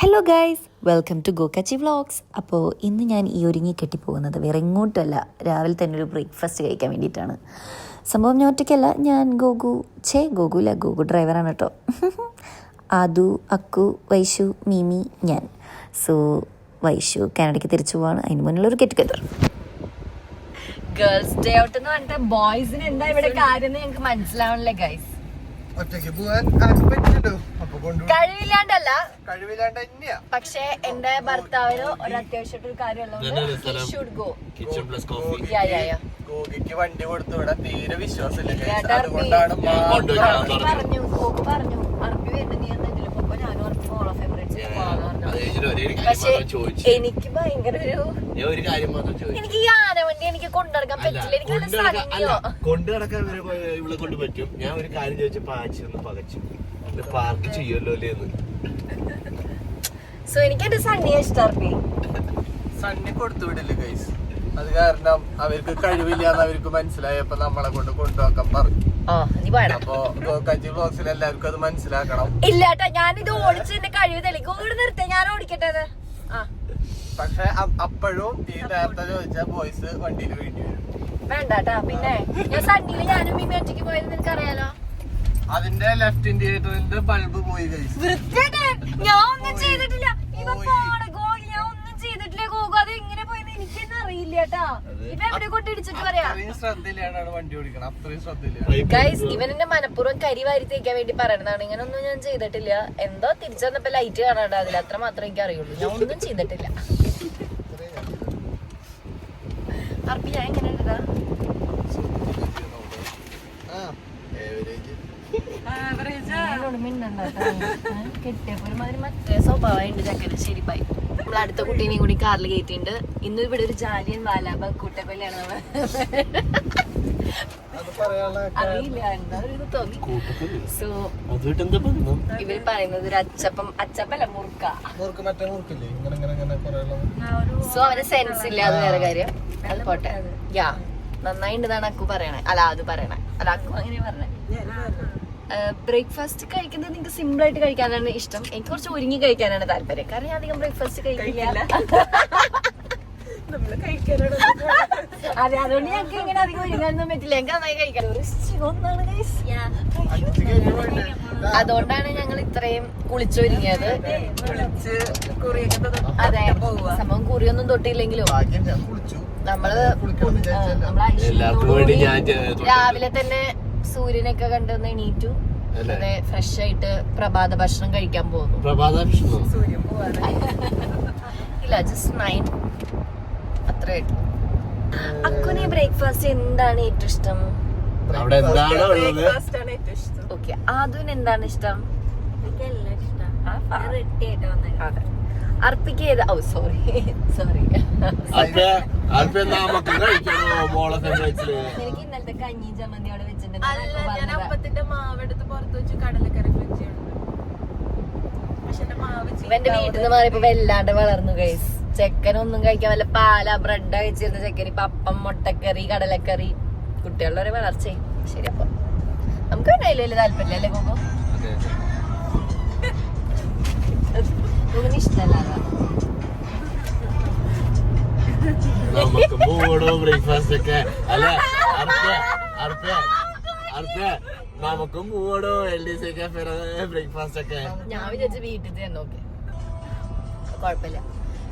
Hello guys, welcome to Gokkachi vlogs. അപ്പോൾ ഇന്ന് ഞാൻ ഈ ഒരുങ്ങി കെട്ടിപ്പോകുന്നത് വേറെ എങ്ങോട്ടല്ല, രാവിലെ തന്നെ ഒരു ബ്രേക്ക്ഫാസ്റ്റ് കഴിക്കാൻ വേണ്ടിയിട്ടാണ്. സംഭവം ഞാൻ ഒറ്റയ്ക്കല്ല, ഞാൻ ഗോകു ഡ്രൈവറാണ് കേട്ടോ. ആദു, അക്കു, വൈശു, മീമി, ഞാൻ. സോ വൈശു കാനഡയ്ക്ക് തിരിച്ചു പോവാണ്. അതിന് മുന്നിലൊരു get together. Girls day out എന്ന് പറഞ്ഞിട്ട് ബോയ്സിന് എന്താ ഇവിടെ കാര്യം ഞങ്ങൾക്ക് മനസ്സിലാവണല്ലേ ഗൈസ്. ഒറ്റയ്ക്ക് പോവാൻ ആർക്കും പറ്റില്ലല്ലോ. കഴിവില്ലാണ്ടല്ല, കഴിവില്ലാണ്ട് പക്ഷെ എന്റെ ഭർത്താവിന് ഒരു അത്യാവശ്യമായിട്ടൊരു കാര്യമുള്ളത് ഗോഗിക്ക് വണ്ടി കൊടുത്തു വിടാൻ തീരെ വിശ്വാസമില്ല. പറഞ്ഞു അർപ്പി വരുന്നത് നീ എന്തെങ്കിലും ഞാനും അർപ്പി ഫോളോ ഫേവറേറ്റ്സ്. പക്ഷെ എനിക്ക് ഭയങ്കര എനിക്ക് ഈ ആനവണ്ടി എനിക്ക് കൊണ്ടുനടക്കാൻ പറ്റില്ല. എനിക്ക് കൊണ്ടുനടക്കാൻ ഇവിടെ കൊണ്ട് പറ്റും. ഞാൻ ഒരു കാര്യം ചോദിച്ചപ്പോ ആച്ചിരുന്ന് പകച്ചു പാർക്ക് ചെയ്യുമല്ലോ എന്ന്. സോ എനിക്ക് എന്റെ സണ്ണിയെ ഇഷ്ടം. സണ്ണി കൊടുത്തു വിടില്ല ഗൈസ്. അത് കാരണം അവർക്ക് കഴിവില്ലാന്ന് അവർക്ക് മനസ്സിലായപ്പോ നമ്മളെ കൊണ്ട് കൊണ്ടുപോക്കാൻ പറഞ്ഞു. അപ്പൊ ഗോക്കാച്ചി വ്ളോഗ്സിൽ എല്ലാവർക്കും അത് മനസ്സിലാക്കണം. ഇല്ലാട്ടാ, ഞാനിത് ഓടിച്ച് എന്റെ കഴിവ് തെളിക്കും. നിർത്തേ, ഞാൻ ഓടിക്കട്ടെ. പക്ഷെ അപ്പോഴും ഈ നേരത്തെ ചോദിച്ച ബോയ്സ് വണ്ടിയിൽ വേണ്ടി വരും. വേണ്ടാട്ടാ. പിന്നെ ഞാൻ സണ്ണിയില് ഞാനും മീമി ഒറ്റയ്ക്ക് പോയത് നിനക്ക് അറിയാലോ. അതിന്റെ ലെഫ്റ്റ് ഇൻഡിക്കേറ്ററിന്റെ ബൾബ് പോയി ഗൈസ്. ഞാൻ ഒന്നും ചെയ്തിട്ടില്ല. ഞാൻ ഒന്നും ചെയ്തിട്ടില്ല. ഗോഗു അത് എങ്ങനെ പോയെന്ന് എനിക്ക് തന്നെ അറിയില്ല കേട്ടാ. ഇവ എവിടെ കൊണ്ട് ഇടിച്ചിട്ട് പറയാ. ശ്രദ്ധയിലാണ് വണ്ടി ഓടിക്കണം. അത്രയും ശ്രദ്ധയില്ല ഗൈസ്. ഇവനെന്നെ മനഃപൂർവ്വം കരി വാരി തേക്കാൻ വേണ്ടി പറയുന്നതാണ്. ഇങ്ങനൊന്നും ഞാൻ ചെയ്തിട്ടില്ല. എന്തോ തിരിച്ചു വന്നപ്പോ ലൈറ്റ് കാണാണ്ട് അതിൽ അത്ര മാത്രമേ എനിക്ക് അറിയുള്ളൂ. ഞാൻ ഒന്നും ചെയ്തിട്ടില്ല. അർപ്പി ഞാൻ എങ്ങനെ ഉണ്ടതാ കെട്ടിയപ്പോ ഒരുമാതിരി മറ്റേ സ്വഭാവമുണ്ട് ചക്കര. ശരി ബൈ. നമ്മൾ അടുത്ത കുട്ടീനെയും കൂടി കാറിൽ കയറ്റിണ്ട്. ഇന്നും ഇവിടെ ഒരു ജാലിയൻ വാലാബാഗ് കൂട്ടക്കൊല്ലാണ് നമ്മൾ. അറിയില്ല, എന്താ തോന്നി. സോ ഇവര് പറയുന്നത് ഒരു അച്ചപ്പല്ല മുറുക്ക. സോ അവന് സെൻസ് ഇല്ല, അത് വേറെ കാര്യം. അത് പോട്ടെ. യാ നന്നായിണ്ടെന്നാണ് അക്കു പറയണേ. അല്ല അത് പറയണേ. അല്ല അക്കു അങ്ങനെ പറഞ്ഞേ. ബ്രേക്ക്ഫാസ്റ്റ് കഴിക്കുന്നത് നിങ്ങൾക്ക് സിമ്പിൾ ആയിട്ട് കഴിക്കാനാണ് ഇഷ്ടം. എനിക്ക് കുറച്ച് ഒരുങ്ങി കഴിക്കാനാണ് താല്പര്യം. കാരണം ഞാൻ അധികം ബ്രേക്ക്ഫാസ്റ്റ് കഴിക്കില്ല. അതെ, അതുകൊണ്ട് ഞങ്ങൾക്ക് ഇങ്ങനെ അധികം ഒരുങ്ങാനൊന്നും പറ്റില്ല. എനിക്ക് നന്നായി കഴിക്കാൻ അതുകൊണ്ടാണ് ഞങ്ങൾ ഇത്രയും കുളിച്ചൊരുങ്ങിയത്. അതെ, സംഭവം കുറിയൊന്നും തൊട്ടില്ലെങ്കിലും നമ്മള് രാവിലെ തന്നെ സൂര്യനൊക്കെ കണ്ടുവന്ന് എണീറ്റു. അതെ, ഫ്രഷ് ആയിട്ട് പ്രഭാത ഭക്ഷണം കഴിക്കാൻ പോകുന്നു. ഇല്ല, ജസ്റ്റ് 9 അത്രയായിട്ടു. അക്കുനെ ബ്രേക്ക്ഫാസ്റ്റ് എന്താണ് ഏറ്റവും ഇഷ്ടം? ഓക്കെ, ആദുവിന് എന്താണ് ഇഷ്ടം? അർപ്പിക്ക് ഏതാ? ഓ സോറി എനിക്ക് ഇന്നലത്തെ കഞ്ഞി ചമ്മന്തി അവിടെ വെച്ചിട്ടുണ്ട്. ഇവന്റെ വീട്ടിൽ നിന്ന് മാറിയപ്പോ വല്ലാണ്ട് വളർന്നു ഗൈസ്. ചെക്കനൊന്നും കഴിക്കാൻ വല്ല പാല ബ്രെഡ് കഴിച്ചിരുന്ന ചെക്കന് ഇപ്പൊ അപ്പം, മുട്ടക്കറി, കടലക്കറി. കുട്ടികളുടെ ഒരു വളർച്ചയും. ശരി, അപ്പൊ നമുക്ക് പിന്നെ വലിയ താല്പര്യം അല്ലേ പോകുമ്പോ. ഇഷ്ടല്ല ബ്രേക്ക്ഫാസ്റ്റ് ഒക്കെ അല്ല നമുക്കും പോവടോ ബ്രേക്ക്ഫാസ്റ്റ് ഒക്കെ. ഞാൻ വിചാരിച്ച വീട്ടിൽ തന്നെ. ഓക്കെ, കുഴപ്പമില്ല.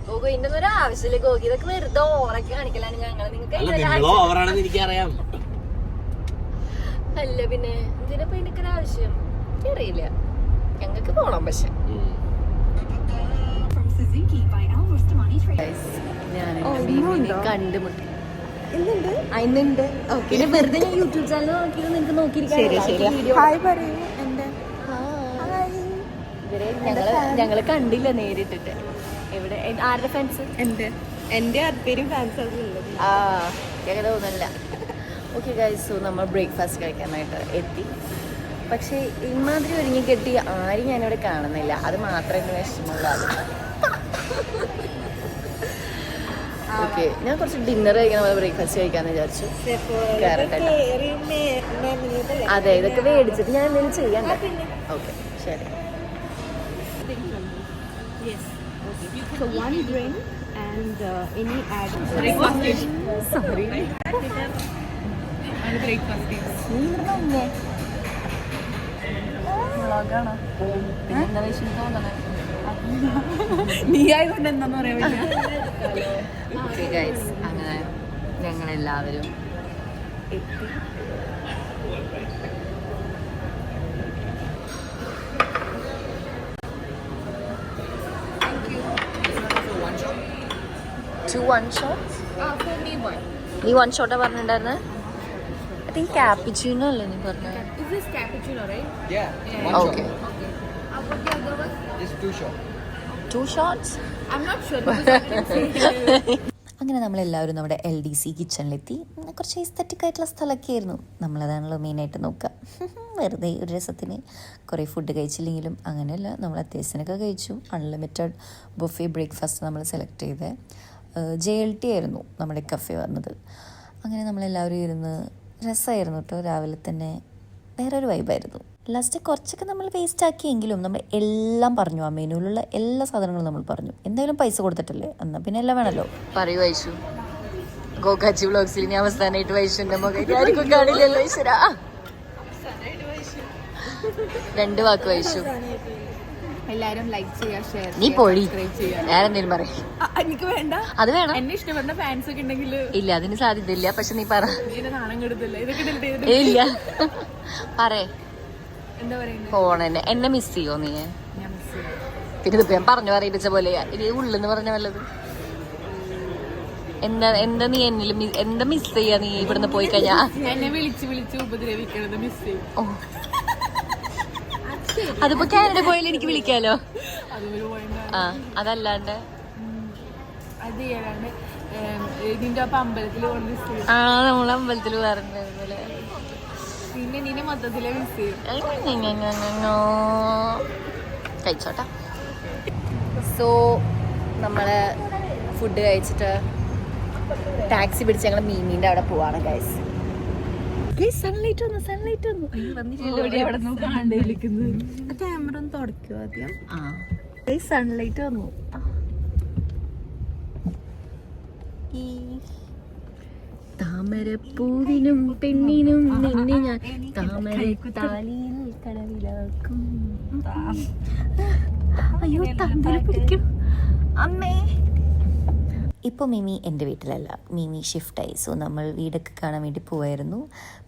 ഗോഗു ഇതിന്റെ ഒന്നും ഒരു ആവശ്യമില്ല. ഗോഗു ഇതൊക്കെ വെറുതെ ഓവറൊക്കെ കാണിക്കലാണ് ഞങ്ങൾ. നിങ്ങൾക്ക് എനിക്കറിയാം. അല്ല പിന്നെ ഇതിനിപ്പോ ഇതിനൊക്കെ ഒരു ആവശ്യം അറിയില്ല. ഞങ്ങൾക്ക് പോണം. പക്ഷെ കണ്ടുമുട്ടി ഇന്നുണ്ട്. പിന്നെ വെറുതെ ഞാൻ യൂട്യൂബ് ചാനൽ നോക്കിയത് നിനക്ക് നോക്കിയിരിക്കാൻ. ഞങ്ങള് കണ്ടില്ല നേരിട്ടിട്ട്. എവിടെ ആരുടെ ഫാൻസ്? എന്റെ അർപ്പേരും ഫാൻസ് അങ്ങനെ തോന്നില്ല. ഓക്കെ ഗൈസ്, സോ നമ്മൾ ബ്രേക്ക്ഫാസ്റ്റ് കഴിക്കാനായിട്ട് എത്തി. പക്ഷെ ഇമാതിരി ഒരുങ്ങി കെട്ടി ആരും ഞാനിവിടെ കാണുന്നില്ല. അത് മാത്രമേ എനിക്ക് വിഷമമുള്ള. ഓക്കെ, ഞാൻ കുറച്ച് ഡിന്നർ കഴിക്കാൻ ബ്രേക്ക്ഫാസ്റ്റ് കഴിക്കാന്ന് വിചാരിച്ചു. അതെ, ഇതൊക്കെ മേടിച്ചിട്ട് ഞാൻ എന്തെങ്കിലും ചെയ്യണ്ട. ഓക്കെ ശരി. Yes. Okay. So one drink and any add. Breakfast dish. Sorry. And breakfast dish. നീ ആയതുകൊണ്ട് എന്താന്ന് പറയാൻ പറ്റില്ല. ഓക്കെ ഗൈസ്, അങ്ങനെ ഞങ്ങളെല്ലാവരും എത്തി. നീ വൺ ഷോട്ടാ പറഞ്ഞിട്ടുണ്ടായിരുന്നത്? ഐ തിങ്ക് ക്യാപ്പിച്ചീനോ അല്ലേ നീ പറഞ്ഞത്? Is this cappuccino, right? Okay, What the other one? Two shots. I'm not sure. Because അങ്ങനെ നമ്മളെല്ലാവരും നമ്മുടെ LDC കിച്ചണിലെത്തി. കുറച്ച് എസ്തറ്റിക് ആയിട്ടുള്ള സ്ഥലമൊക്കെ ആയിരുന്നു. നമ്മളതാണല്ലോ മെയിനായിട്ട് നോക്കുക. വെറുതെ ഒരു രസത്തിന് കുറേ ഫുഡ് കഴിച്ചില്ലെങ്കിലും അങ്ങനെയല്ല, നമ്മൾ അത്യാവശ്യത്തിനൊക്കെ കഴിച്ചു. അൺലിമിറ്റഡ് ബുഫേ ബ്രേക്ക്ഫാസ്റ്റ് നമ്മൾ സെലക്ട് ചെയ്തത്. JLT ആയിരുന്നു നമ്മുടെ കഫേ വന്നത്. അങ്ങനെ നമ്മളെല്ലാവരും ഇരുന്ന് രസമായിരുന്നു കേട്ടോ. രാവിലെ തന്നെ വേറൊരു വൈബായിരുന്നു. ലാസ്റ്റ് കുറച്ചൊക്കെ നമ്മൾ വേസ്റ്റ് ആക്കിയെങ്കിലും നമ്മൾ എല്ലാം പറഞ്ഞു. ആ മെനുവിലുള്ള എല്ലാ സാധനങ്ങളും നമ്മൾ പറഞ്ഞു. എന്തായാലും പൈസ കൊടുത്തിട്ടല്ലേ, എന്നാൽ പിന്നെ എല്ലാം വേണമല്ലോ. പറയൂ വൈഷു, ഗോകാച്ചി വ്ളോഗ്സിൽ ഞാൻ അവസാനമായിട്ട് വൈഷുവിൻ്റെ മുഖം ആർക്കും കാണില്ലല്ലോ. ഈശ്വര, 2 വാക്ക് വൈഷു. എല്ലാരും ലൈക്ക് ചെയ്യുക, ഷെയർ നീ പോഴി, വേറെ എന്തെങ്കിലും പറയും. എനിക്ക് വേണ്ട, അത് വേണം. എന്നെ ഇഷ്ടപ്പെടുന്ന ഫാൻസ് ഒക്കെ ഉണ്ടെങ്കിൽ ഇല്ല, അതിന് സാധ്യതയില്ല. പക്ഷെ നീ പറ. നാണം കെടുത്തില്ല ഇതൊക്കെ. ഇല്ല, പറയേ. എന്താ പറയുന്നത്? ഫോണെന്നെ എന്നെ മിസ് ചെയ്യോ നീ? ഞാൻ മിസ് ചെയ്യും. പിന്നെ ഇതിപ്പോ ഞാൻ പറഞ്ഞു പറയിപ്പിച്ച പോലെ ഇനി ഉള്ളെന്ന് പറഞ്ഞ വല്ലത്. എന്താ നീ എന്നിൽ എന്താ മിസ് ചെയ്യാ നീ ഇവിടുന്ന് പോയി കഴിഞ്ഞാ? എന്നെ വിളിച്ച് ഉപദ്രവിക്കണത് മിസ് ചെയ്യും. ഓ, അതിപ്പോ കാനഡ പോയാലും എനിക്ക് വിളിക്കാലോ. ആ, അതല്ലാണ്ട് അത് ചെയ്യാണ്ട് ഇതിന്റെ ഒപ്പം അമ്പലത്തിൽ കൊണ്ട് മിസ് ചെയ്യും. ആ, നമ്മൾ അമ്പലത്തിൽ പറഞ്ഞതുപോലെ പിന്നെ നിന്നെ മൊത്തത്തിലെ മിസ് ചെയ്യും. കഴിച്ചോട്ടാ. സോ നമ്മള് ഫുഡ് കഴിച്ചിട്ട് ടാക്സി പിടിച്ച് ഞങ്ങൾ മീമീൻ്റെ അവിടെ പോവാണ് ഗൈസ്. സൺലൈറ്റ് വന്നു. ക്യാമറ ഒന്ന് തുടയ്ക്കോ ആദ്യം. സൺലൈറ്റ് വന്നു. ഈ താമരപ്പൂവിനും പെണ്ണിനും നിന്നെ ഞാൻ താമരത്താലിയിൽ കടവിലാക്കും. അയ്യോ, താമര പിടിക്കും അമ്മേ. ഇപ്പോൾ മിമി എൻ്റെ വീട്ടിലല്ല, മിമി ഷിഫ്റ്റായി. സോ നമ്മൾ വീടൊക്കെ കാണാൻ വേണ്ടി പോവായിരുന്നു.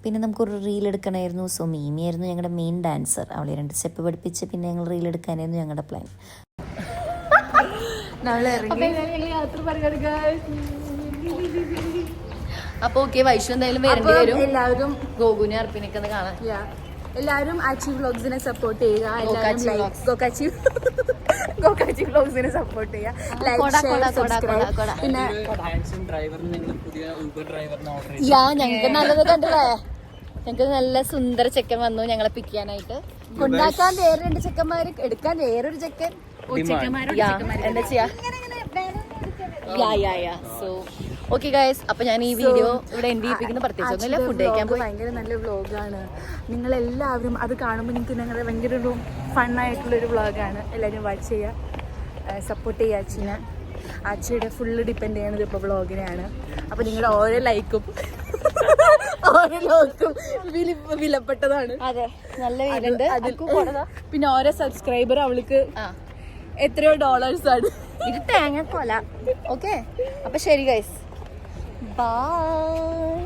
പിന്നെ നമുക്കൊരു റീൽ എടുക്കണമായിരുന്നു. സോ മിമിയായിരുന്നു ഞങ്ങളുടെ മെയിൻ ഡാൻസർ. അവളെ 2 സ്റ്റെപ്പ് പഠിപ്പിച്ച് പിന്നെ ഞങ്ങൾ റീൽ എടുക്കാനായിരുന്നു ഞങ്ങളുടെ പ്ലാൻ. അപ്പോൾ ഓക്കെ, വൈഷു എന്തായാലും വരേണ്ടി വരും. എല്ലാവരും ഗോകുനെ അർപ്പിനൊക്കെ കാണാൻ. എല്ലാവരും ആച്ചി വ്ളോഗ്സിനെ സപ്പോർട്ട് ചെയ്യുക. ഗോകാച്ചി വ്ളോഗ്സിനെ സപ്പോർട്ട് ചെയ്യുക. പിന്നെ ഞങ്ങൾക്ക് നല്ലത് കണ്ടില്ലേ? ഞങ്ങൾക്ക് നല്ല സുന്ദര ചെക്കൻ വന്നു ഞങ്ങളെ പിക്ക് ചെയ്യാനായിട്ട്. കൊണ്ടാക്കാൻ വേറെ 2 ചെക്കന്മാര്, എടുക്കാൻ വേറൊരു ചെക്കൻ. എന്താ ചെയ്യാ? സോ ഓക്കെ ഗൈസ്, അപ്പൊ ഞാൻ ഈ വീഡിയോ ഇവിടെ എൻഡ് ചെയ്യിപ്പിക്കുന്ന പ്രത്യേകിച്ചൊന്നുമില്ല. ഫുഡ് കഴിക്കാൻ പോയി. ഭയങ്കര നല്ല വ്ളോഗാണ്. നിങ്ങളെല്ലാവരും അത് കാണുമ്പോൾ നിങ്ങൾക്ക് ഞങ്ങളുടെ ഭയങ്കര ഒരു ഫണ്ണായിട്ടുള്ളൊരു വ്ളോഗാണ്. എല്ലാവരും വാച്ച് ചെയ്യുക, സപ്പോർട്ട് ചെയ്യുക അച്ഛനെ. അച്ഛയുടെ ഫുള്ള് ഡിപ്പെൻഡ് ചെയ്യണത് ഇപ്പോൾ വ്ളോഗിനെയാണ്. അപ്പോൾ നിങ്ങളുടെ ഓരോ ലൈക്കും ഓരോ ലോക്കും വിലപ്പെട്ടതാണ്. അതെ, നല്ല വീടുണ്ട്. പിന്നെ ഓരോ സബ്സ്ക്രൈബർ അവൾക്ക് എത്രയോ ഡോളേഴ്സാണ്. ഇത് തേങ്ങക്കൊല. ഓക്കെ, അപ്പൊ ശരി ഗൈസ്, ബൈ.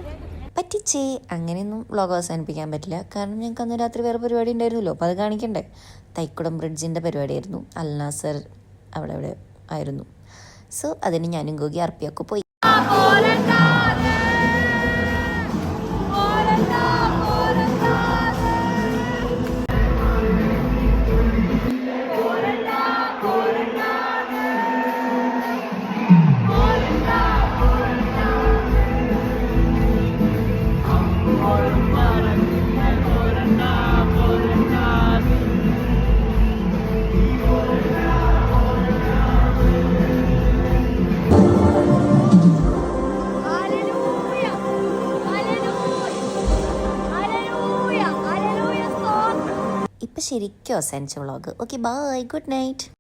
പറ്റിച്ചേ, അങ്ങനെയൊന്നും വ്ളോഗ് അവസാനിപ്പിക്കാൻ പറ്റില്ല. കാരണം ഞങ്ങൾക്ക് അന്ന് രാത്രി വേറെ പരിപാടി ഉണ്ടായിരുന്നല്ലോ, അപ്പോൾ അത് കാണിക്കണ്ടേ. തൈക്കുടം ബ്രിഡ്ജിൻ്റെ പരിപാടിയായിരുന്നു. അൽനാസർ അവിടെ ആയിരുന്നു. സോ അതിന് ഞാനും ഗോഗി അർപ്പിയൊക്കെ പോയി. ഇപ്പം ശരിക്കും അവസാനിച്ച vlog. Okay, bye, good night.